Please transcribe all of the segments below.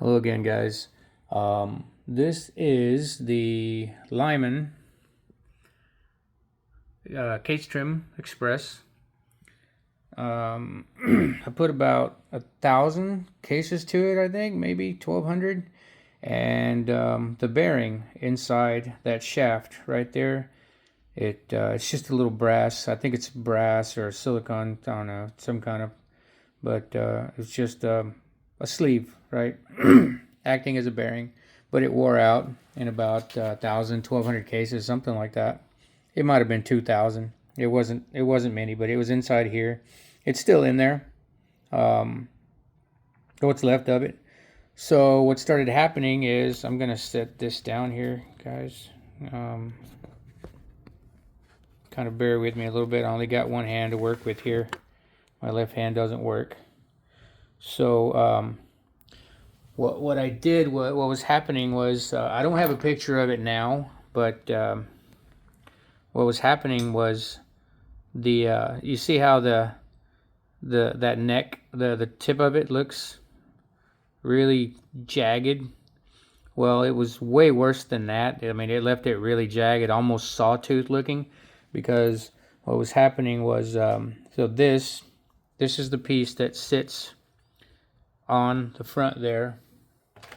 Hello again, guys. This is the Lyman Case Trim Express. I put about 1,000 cases to it, I think, maybe 1,200. And the bearing inside that shaft right there, it's just a little brass. I think it's brass or silicone, I don't know, some kind of, but it's just a sleeve, right? Acting as a bearing, but it wore out in about 1,000, 1,200 cases, something like that. It might have been 2,000. It wasn't many, but it was inside here. It's still in there. What's left of it. So what started happening is, I'm gonna set this down here, guys. Kind of bear with me a little bit. I only got one hand to work with here. My left hand doesn't work. So what I did, what was happening was, I don't have a picture of it now, but what was happening was you see how that neck, the tip of it looks really jagged. Well, it was way worse than that. I mean, it left it really jagged, almost sawtooth looking, because what was happening was, so this is the piece that sits on the front there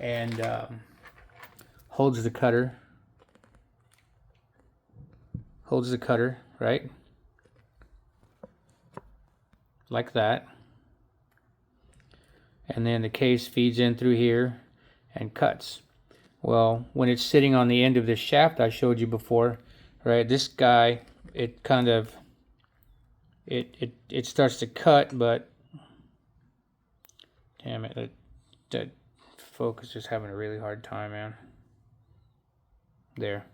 and holds the cutter, right, like that, and then the case feeds in through here and cuts. Well, when it's sitting on the end of this shaft I showed you before, right, this guy, it kind of it starts to cut, but damn it, that focus is having a really hard time, man. There.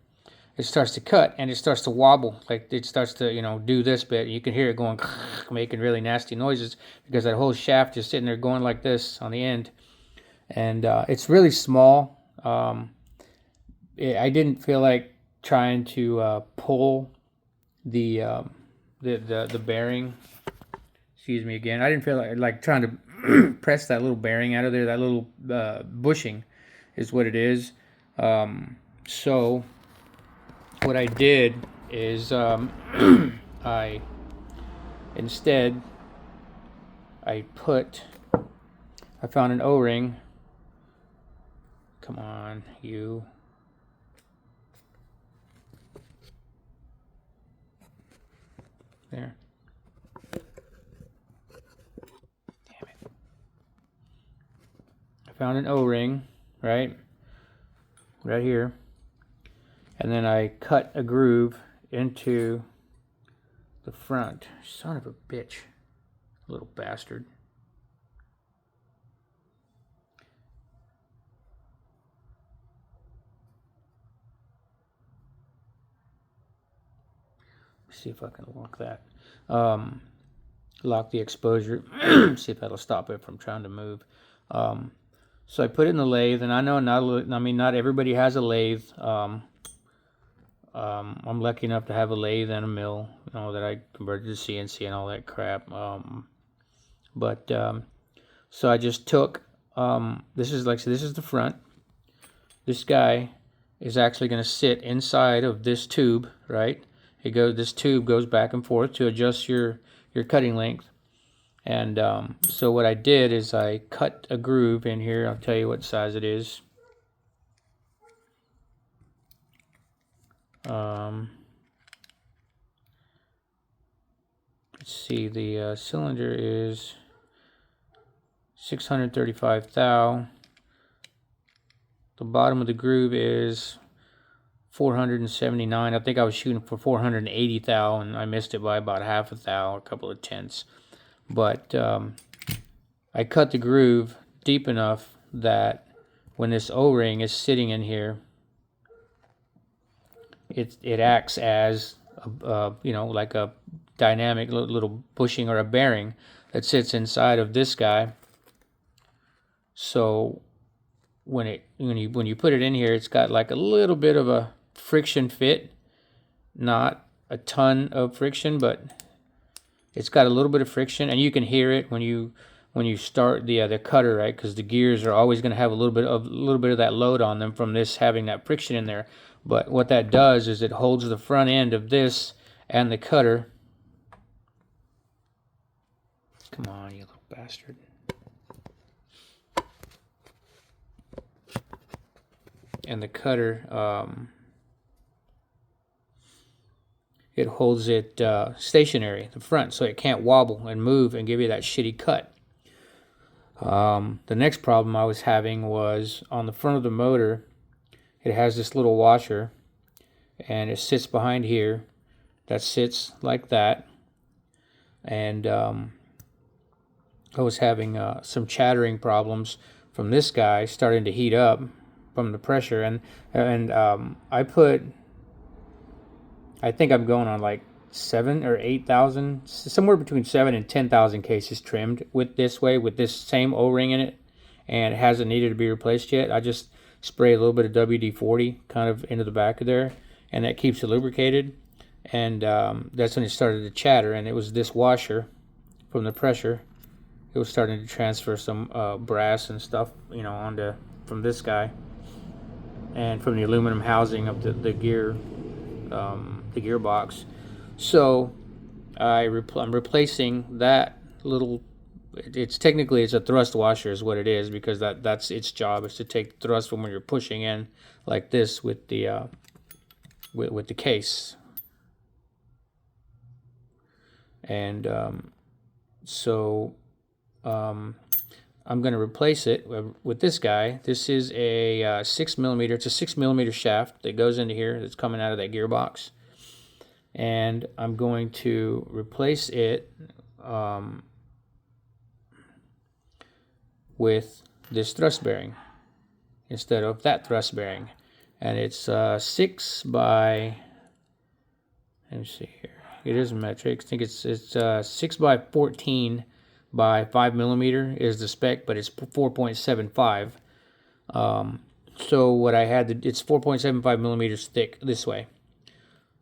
It starts to cut and it starts to wobble, like it starts to, do this bit. You can hear it going, making really nasty noises, because that whole shaft is sitting there going like this on the end. And it's really small. I didn't feel like trying to pull the bearing. Excuse me again. I didn't feel like trying to press that little bearing out of there. That little bushing is what it is. So what I did is I found an O-ring. Come on, you. There. Damn it. I found an O-ring, right here. And then I cut a groove into the front. Son of a bitch. Little bastard. Let's see if I can lock that. Lock the exposure. See if that'll stop it from trying to move. So I put it in the lathe, and I know not everybody has a lathe. I'm lucky enough to have a lathe and a mill, that I converted to CNC and all that crap. So I just took, this is the front. This guy is actually going to sit inside of this tube, right? This tube goes back and forth to adjust your cutting length. And so what I did is I cut a groove in here. I'll tell you what size it is. Let's see, the cylinder is 635 thou. The bottom of the groove is 479. I think I was shooting for 480 thou, and I missed it by about half a thou, a couple of tenths. But I cut the groove deep enough that when this O-ring is sitting in here, it acts as like a dynamic little bushing or a bearing that sits inside of this guy. So when you put it in here, it's got like a little bit of a friction fit, not a ton of friction, but it's got a little bit of friction, and you can hear it when you when you start the cutter, right? Because the gears are always going to have a little bit of that load on them from this having that friction in there. But what that does is it holds the front end of this and the cutter. Come on, you little bastard. And the cutter, it holds it stationary, the front, so it can't wobble and move and give you that shitty cut. The next problem I was having was on the front of the motor, it has this little washer, and it sits behind here. That sits like that. And I was having some chattering problems from this guy starting to heat up from the pressure. And I think I'm going on like 7 or 8,000, somewhere between 7 and 10,000 cases trimmed with this same O-ring in it, and it hasn't needed to be replaced yet. I just spray a little bit of WD-40 kind of into the back of there, and that keeps it lubricated. And that's when it started to chatter, and it was this washer from the pressure. It was starting to transfer some brass and stuff, onto from this guy, and from the aluminum housing of the gearbox. So I'm replacing that little. It's technically a thrust washer is what it is, because that's its job, is to take the thrust from when you're pushing in like this with the case. And I'm going to replace it with this guy. This is a 6 millimeter. It's a 6 millimeter shaft that goes into here, that's coming out of that gearbox. And I'm going to replace it with this thrust bearing instead of that thrust bearing. And it's 6 by, let me see here. It is metric. I think it's 6 by 14 by 5 millimeter is the spec, but it's 4.75. So what I had, it's 4.75 millimeters thick this way.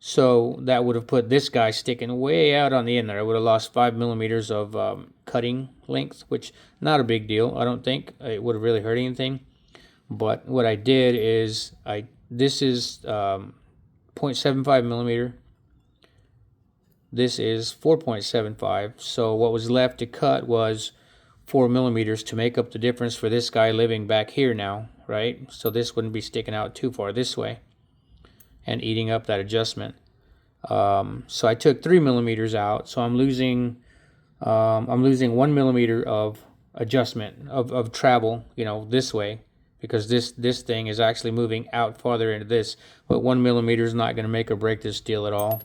So that would have put this guy sticking way out on the end there. I would have lost 5 millimeters of cutting length, which not a big deal. I don't think it would have really hurt anything. But what I did is this is 0.75 millimeter. This is 4.75. So what was left to cut was 4 millimeters to make up the difference for this guy living back here now, right? So this wouldn't be sticking out too far this way and eating up that adjustment. So I took 3 millimeters out. So I'm losing 1 millimeter of adjustment of travel, this way, because this thing is actually moving out farther into this. But 1 millimeter is not going to make or break this deal at all.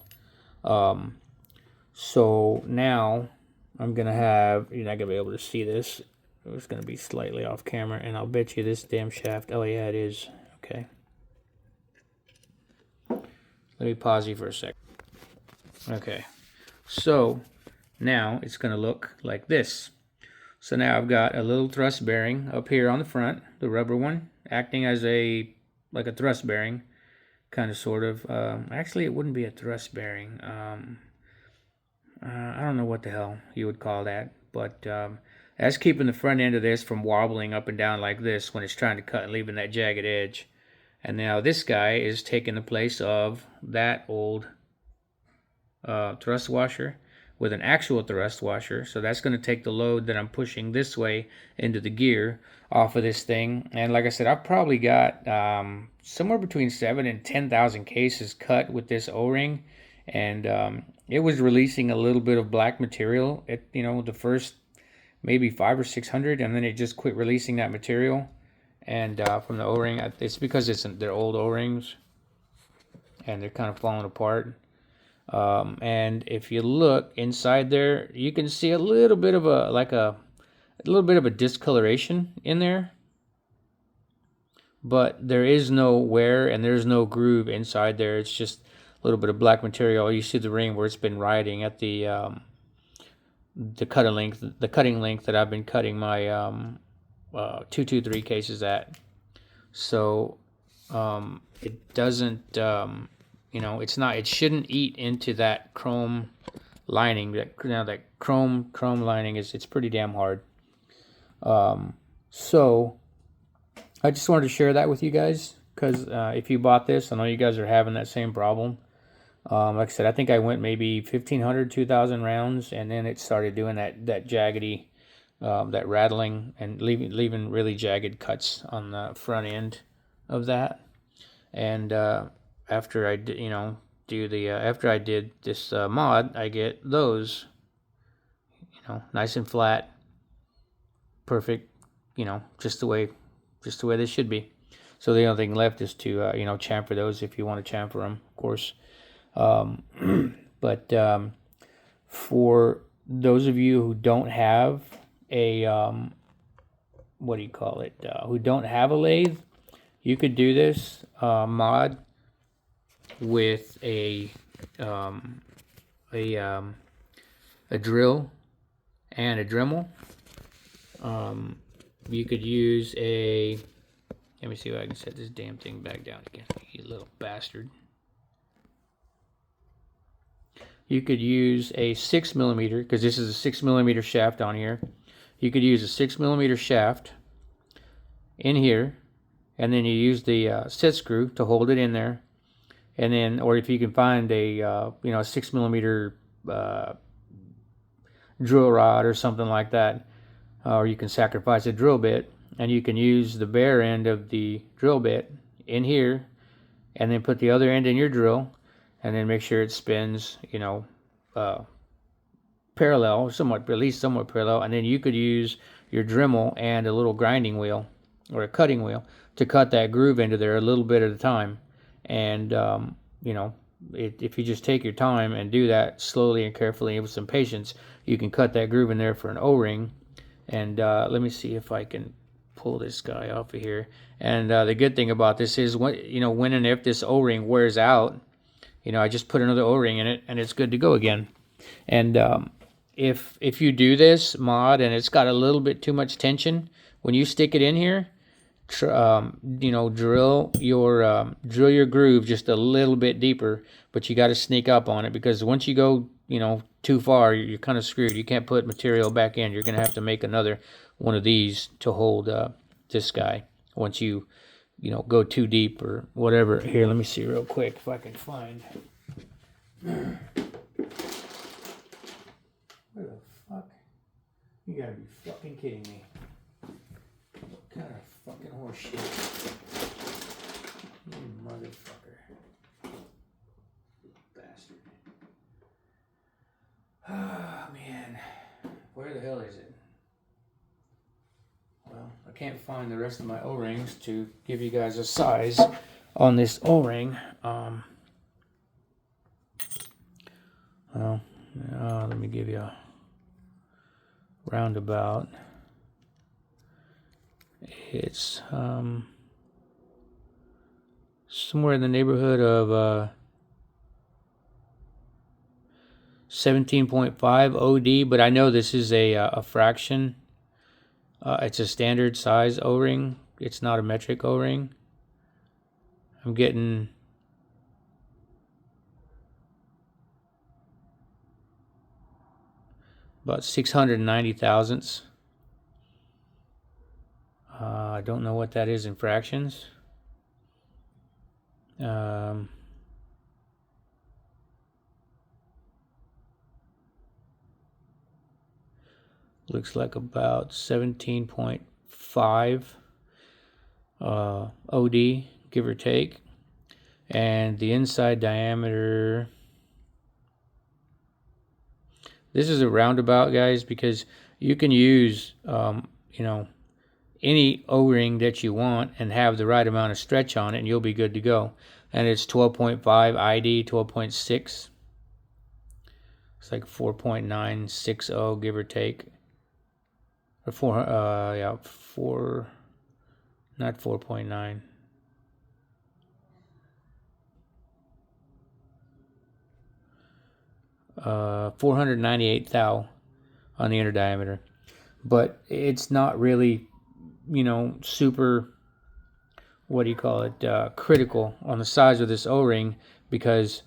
So now I'm going to have, you're not going to be able to see this. It's going to be slightly off camera, and I'll bet you this damn shaft, oh yeah, it is. Okay. Let me pause you for a sec. Okay. So now it's going to look like this. So now I've got a little thrust bearing up here on the front, the rubber one, acting as like a thrust bearing, kind of, sort of. Actually, it wouldn't be a thrust bearing. I don't know what the hell you would call that, but that's keeping the front end of this from wobbling up and down like this when it's trying to cut and leaving that jagged edge. And now this guy is taking the place of that old thrust washer with an actual thrust washer. So that's going to take the load that I'm pushing this way into the gear off of this thing. And like I said, I've probably got somewhere between 7 and 10,000 cases cut with this O-ring. And it was releasing a little bit of black material at, the first maybe 500 or 600, and then it just quit releasing that material. And from the O-ring, it's because they're old O-rings, and they're kind of falling apart. And if you look inside there, you can see a little bit of a discoloration in there. But there is no wear and there's no groove inside there. It's just a little bit of black material. You see the ring where it's been riding at the cutting length that I've been cutting my 223 cases at. So it doesn't, it shouldn't eat into that chrome lining. That chrome lining it's pretty damn hard. So I just wanted to share that with you guys because if you bought this, I know you guys are having that same problem. Like I said, I think I went maybe 1,500, 2,000 rounds, and then it started doing that jaggedy, that rattling, and leaving really jagged cuts on the front end of that. And after I did, after I did this mod, I get those, nice and flat, perfect, just the way they should be. So the only thing left is to chamfer those if you want to chamfer them, of course. But for those of you who don't have a who don't have a lathe, you could do this mod with a drill and a Dremel. You could use a. Let me see if I can set this damn thing back down again. You little bastard. You could use a 6mm, because this is a 6mm shaft on here. You could use a 6mm shaft in here, and then you use the set screw to hold it in there. And then, or if you can find a 6mm drill rod or something like that, or you can sacrifice a drill bit, and you can use the bare end of the drill bit in here, and then put the other end in your drill, and then make sure it spins, parallel, at least somewhat parallel, and then you could use your Dremel and a little grinding wheel or a cutting wheel to cut that groove into there a little bit at a time. And if you just take your time and do that slowly and carefully and with some patience, you can cut that groove in there for an O-ring. And let me see if I can pull this guy off of here. And the good thing about this is when and if this O-ring wears out, I just put another O-ring in it and it's good to go again. And if you do this mod and it's got a little bit too much tension, when you stick it in here, drill your groove just a little bit deeper, but you got to sneak up on it, because once you go too far, you're kind of screwed. You can't put material back in. You're gonna have to make another one of these to hold this guy once you go too deep or whatever. Here, let me see real quick if I can find. Where the fuck? You gotta be fucking kidding me. What kind of fucking horse shit? You motherfucker. Bastard. Ah, man. Where the hell is it? Well, I can't find the rest of my O-rings to give you guys a size on this O-ring. Let me give you a roundabout. It's somewhere in the neighborhood of 17.5 OD, but I know this is a fraction. It's a standard size O-ring. It's not a metric O-ring. I'm getting about 690 thousandths. I don't know what that is in fractions. Looks like about 17.5 OD, give or take. And the inside diameter, this is a roundabout, guys, because you can use any O-ring that you want and have the right amount of stretch on it, and you'll be good to go. And it's 12.5 ID, 12.6. It's like 4.960, give or take. Or 4, not 4.9. Uh, 498 thou on the inner diameter. But it's not really, super, critical on the size of this O-ring, because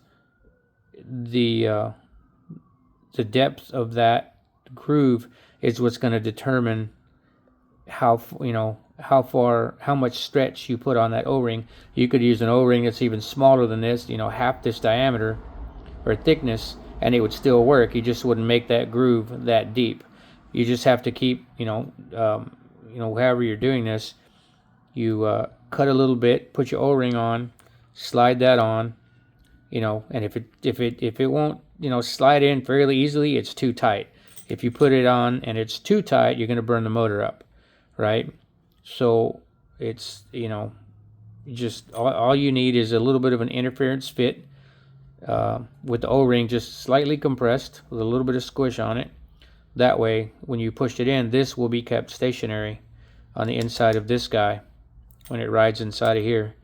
the depth of that groove is what's going to determine how much stretch you put on that O-ring. You could use an O-ring that's even smaller than this, half this diameter or thickness, and it would still work. You just wouldn't make that groove that deep. You just have to keep, however you're doing this, you cut a little bit, put your O-ring on, slide that on, and if it won't, slide in fairly easily, it's too tight. If you put it on and it's too tight, you're going to burn the motor up, right? So it's, just all you need is a little bit of an interference fit with the O-ring just slightly compressed with a little bit of squish on it. That way, when you push it in, this will be kept stationary on the inside of this guy when it rides inside of here,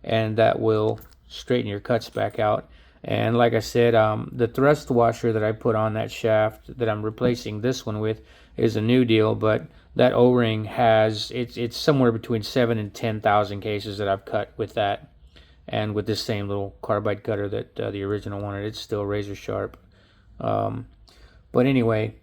and that will straighten your cuts back out. And like I said, the thrust washer that I put on that shaft that I'm replacing this one with is a new deal, but that O-ring has, it's somewhere between 7 and 10,000 cases that I've cut with that, and with this same little carbide cutter that the original wanted. It's still razor sharp. But anyway,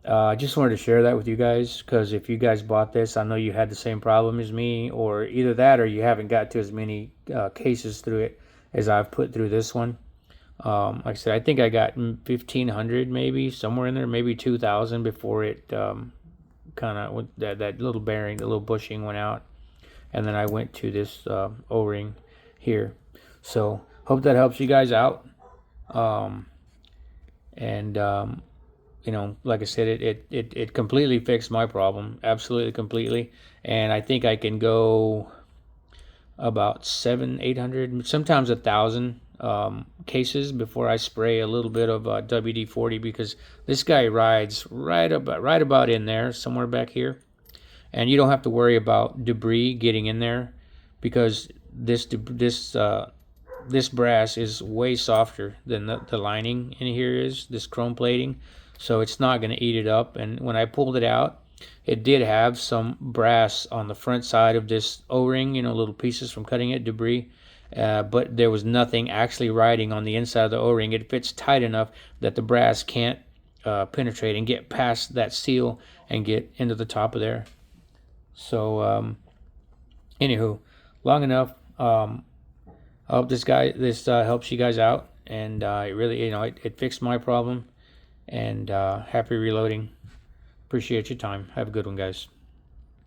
I just wanted to share that with you guys, because if you guys bought this, I know you had the same problem as me, or either that or you haven't got to as many cases through it as I've put through this one. Like I said, I think I got 1,500 maybe, somewhere in there, maybe 2,000 before it kind of, that little bearing, the little bushing went out. And then I went to this O-ring here. So hope that helps you guys out. Like I said, it completely fixed my problem, absolutely completely. And I think I can go about 700-800, sometimes 1,000 cases before I spray a little bit of WD-40, because this guy rides right about in there, somewhere back here, and you don't have to worry about debris getting in there, because this brass is way softer than the lining in here is, this chrome plating, so it's not going to eat it up. And when I pulled it out, it did have some brass on the front side of this O-ring, little pieces from cutting it, debris, but there was nothing actually riding on the inside of the O-ring. It fits tight enough that the brass can't penetrate and get past that seal and get into the top of there. So anywho, long enough. I hope this helps you guys out, and it really, it fixed my problem. And happy reloading. Appreciate your time. Have a good one, guys.